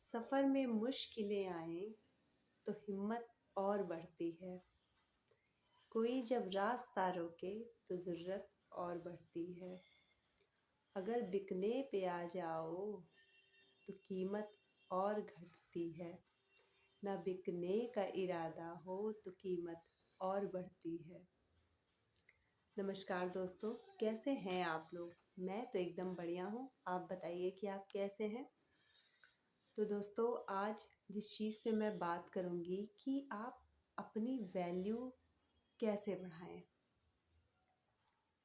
सफ़र में मुश्किलें आएं तो हिम्मत और बढ़ती है। कोई जब रास्ता रोके तो ज़रूरत और बढ़ती है। अगर बिकने पे आ जाओ तो कीमत और घटती है। ना बिकने का इरादा हो तो कीमत और बढ़ती है। नमस्कार दोस्तों, कैसे हैं आप लोग? मैं तो एकदम बढ़िया हूँ। आप बताइए कि आप कैसे हैं? तो दोस्तों, आज जिस चीज़ पे मैं बात करूँगी कि आप अपनी वैल्यू कैसे बढ़ाएं,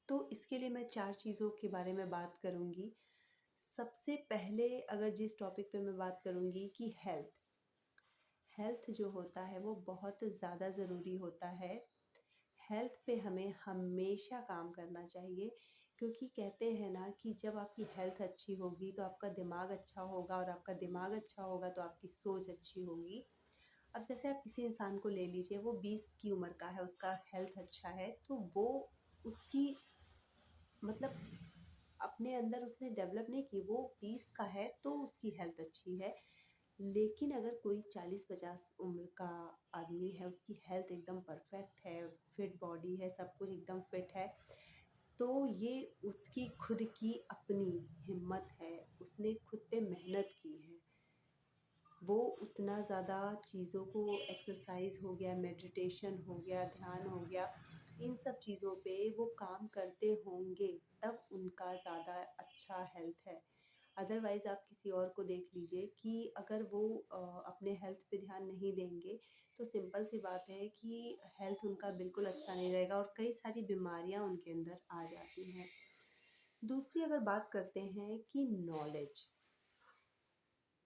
तो इसके लिए मैं 4 चीज़ों के बारे में बात करूँगी। सबसे पहले अगर जिस टॉपिक पे मैं बात करूँगी कि हेल्थ। हेल्थ जो होता है वो बहुत ज़्यादा ज़रूरी होता है। हेल्थ पे हमें हमेशा काम करना चाहिए, क्योंकि कहते हैं ना कि जब आपकी हेल्थ अच्छी होगी तो आपका दिमाग अच्छा होगा, और आपका दिमाग अच्छा होगा तो आपकी सोच अच्छी होगी। अब जैसे आप किसी इंसान को ले लीजिए, वो 20 की उम्र का है, उसका हेल्थ अच्छा है, तो वो उसकी मतलब अपने अंदर उसने डेवलप नहीं की, वो 20 का है तो उसकी हेल्थ अच्छी है। लेकिन अगर कोई 40-50 उम्र का आदमी है, उसकी हेल्थ एकदम परफेक्ट है, फिट बॉडी है, सब कुछ एकदम फिट है, तो ये उसकी खुद की अपनी हिम्मत है, उसने खुद पे मेहनत की है। वो उतना ज़्यादा चीज़ों को, एक्सरसाइज हो गया, मेडिटेशन हो गया, ध्यान हो गया, इन सब चीज़ों पे वो काम करते होंगे, तब उनका ज़्यादा अच्छा हेल्थ है। अदरवाइज़ आप किसी और को देख लीजिए कि अगर वो अपने हेल्थ पे ध्यान नहीं देंगे, तो सिंपल सी बात है कि हेल्थ उनका बिल्कुल अच्छा नहीं रहेगा और कई सारी बीमारियां उनके अंदर आ जाती हैं। दूसरी अगर बात करते हैं कि नॉलेज,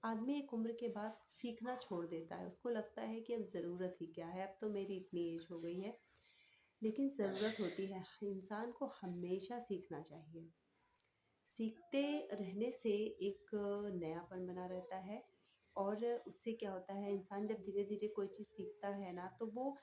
आदमी एक उम्र के बाद सीखना छोड़ देता है। उसको लगता है कि अब ज़रूरत ही क्या है, अब तो मेरी इतनी एज हो गई है। लेकिन ज़रूरत होती है, इंसान को हमेशा सीखना चाहिए। सीखते रहने से एक नयापन बना रहता है, और उससे क्या होता है, इंसान जब धीरे धीरे कोई चीज़ सीखता है ना, तो वो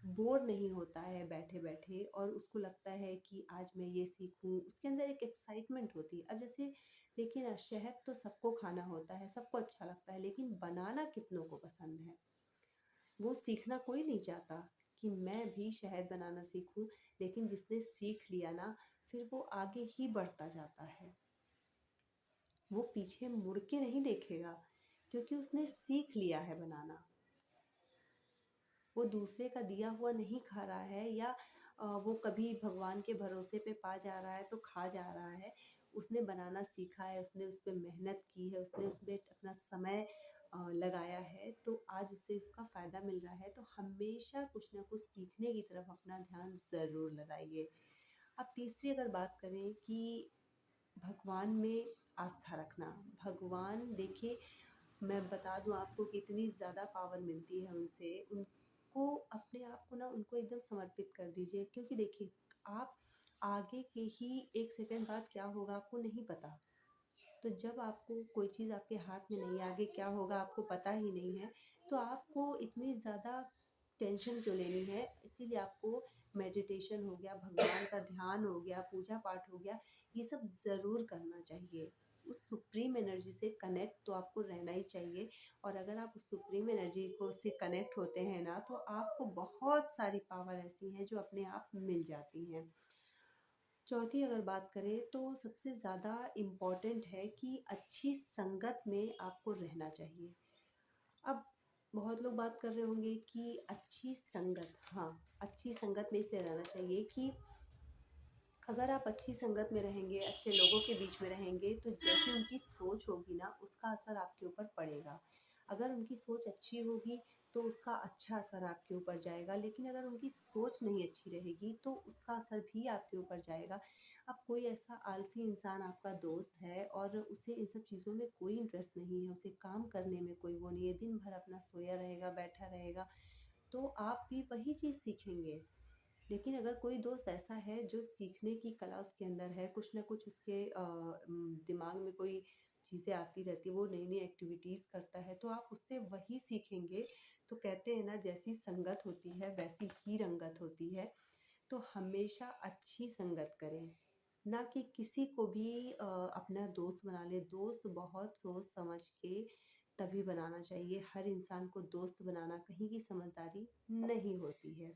बोर नहीं होता है बैठे बैठे, और उसको लगता है कि आज मैं ये सीखूं। उसके अंदर एक एक्साइटमेंट होती है। अब जैसे देखिए ना, शहद तो सबको खाना होता है, सबको अच्छा लगता है, लेकिन बनाना कितनों को पसंद है? वो सीखना कोई नहीं चाहता कि मैं भी शहद बनाना सीखूं। लेकिन जिसने सीख लिया ना, फिर वो आगे ही बढ़ता जाता है। वो पीछे मुड़ के नहीं देखेगा, क्योंकि उसने सीख लिया है बनाना। वो दूसरे का दिया हुआ नहीं खा रहा है, या वो कभी भगवान के भरोसे पे पा जा रहा है तो खा जा रहा है। उसने बनाना सीखा है, उसने उस पे मेहनत की है, उसने उस पे अपना समय लगाया है, तो आज उसे उसका फ़ायदा मिल रहा है। तो हमेशा कुछ ना कुछ सीखने की तरफ अपना ध्यान ज़रूर लगाइए। अब तीसरी अगर बात करें कि भगवान में आस्था रखना। भगवान देखिए, मैं बता दूँ आपको कि इतनी ज़्यादा पावर मिलती है उनसे। उनको अपने आप को ना, उनको एकदम समर्पित कर दीजिए, क्योंकि देखिए, आप आगे के ही 1 सेकंड बाद क्या होगा आपको नहीं पता। तो जब आपको कोई चीज़ आपके हाथ में नहीं है, आगे क्या होगा आपको पता ही नहीं है, तो आपको इतनी ज़्यादा टेंशन क्यों लेनी है? इसीलिए आपको मेडिटेशन हो गया, भगवान का ध्यान हो गया, पूजा पाठ हो गया, ये सब ज़रूर करना चाहिए। उस सुप्रीम एनर्जी से कनेक्ट तो आपको रहना ही चाहिए। और अगर आप उस सुप्रीम एनर्जी को से कनेक्ट होते हैं ना, तो आपको बहुत सारी पावर ऐसी हैं जो अपने आप मिल जाती हैं। चौथी अगर बात करें, तो सबसे ज़्यादा इम्पॉर्टेंट है कि अच्छी संगत में आपको रहना चाहिए। अब बहुत लोग बात कर रहे होंगे कि अच्छी संगत, हाँ, अच्छी संगत में इसलिए रहना चाहिए कि अगर आप अच्छी संगत में रहेंगे, अच्छे लोगों के बीच में रहेंगे, तो जैसी उनकी सोच होगी ना, उसका असर आपके ऊपर पड़ेगा। अगर उनकी सोच अच्छी होगी तो उसका अच्छा असर आपके ऊपर जाएगा, लेकिन अगर उनकी सोच नहीं अच्छी रहेगी तो उसका असर भी आपके ऊपर जाएगा। अब कोई ऐसा आलसी इंसान आपका दोस्त है और उसे इन सब चीज़ों में कोई इंटरेस्ट नहीं है, उसे काम करने में कोई वो नहीं है, दिन भर अपना सोया रहेगा, बैठा रहेगा, तो आप भी वही चीज़ सीखेंगे। लेकिन अगर कोई दोस्त ऐसा है जो सीखने की कला उसके अंदर है, कुछ ना कुछ उसके दिमाग में कोई चीज़ें आती रहती है, वो नई नई एक्टिविटीज़ करता है, तो आप उससे वही सीखेंगे। तो कहते हैं ना, जैसी संगत होती है वैसी ही रंगत होती है। तो हमेशा अच्छी संगत करें, ना कि किसी को भी अपना दोस्त बना ले। दोस्त बहुत सोच समझ के तभी बनाना चाहिए। हर इंसान को दोस्त बनाना कहीं की समझदारी नहीं होती है।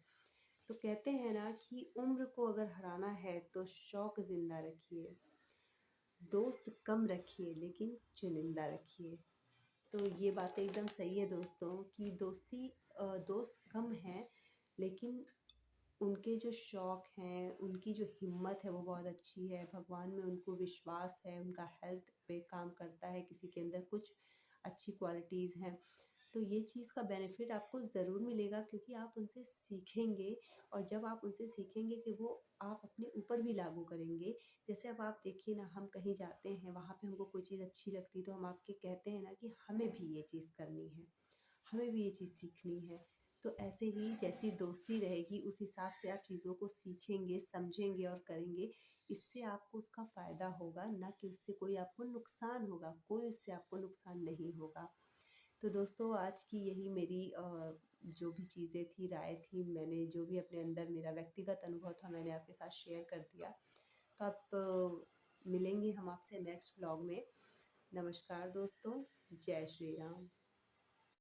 तो कहते हैं ना कि उम्र को अगर हराना है तो शौक ज़िंदा रखिए, दोस्त कम रखिए लेकिन चुनिंदा रखिए। तो ये बातें एकदम सही है दोस्तों कि दोस्त कम हैं लेकिन उनके जो शौक हैं, उनकी जो हिम्मत है वो बहुत अच्छी है, भगवान में उनको विश्वास है, उनका हेल्थ पे काम करता है, किसी के अंदर कुछ अच्छी क्वालिटीज़ हैं। तो ये चीज़ का बेनिफिट आपको ज़रूर मिलेगा क्योंकि आप उनसे सीखेंगे और जब आप उनसे सीखेंगे कि वो आप अपने ऊपर भी लागू करेंगे। जैसे अब आप देखिए ना, हम कहीं जाते हैं, वहाँ पे हमको कोई चीज़ अच्छी लगती है तो हम आपके कहते हैं ना कि हमें भी ये चीज़ करनी है, हमें भी ये चीज़ सीखनी है। तो ऐसे ही जैसी दोस्ती रहेगी उस हिसाब से आप चीज़ों को सीखेंगे, समझेंगे और करेंगे। इससे आपको उसका फ़ायदा होगा, ना कि उससे कोई आपको नुकसान होगा, कोई उससे आपको नुकसान नहीं होगा। तो दोस्तों आज की यही मेरी जो भी चीज़ें थी, राय थी, मैंने जो भी अपने अंदर मेरा व्यक्तिगत अनुभव था मैंने आपके साथ शेयर कर दिया। तो आप मिलेंगे हम आपसे नेक्स्ट व्लॉग में। नमस्कार दोस्तों, जय श्री राम।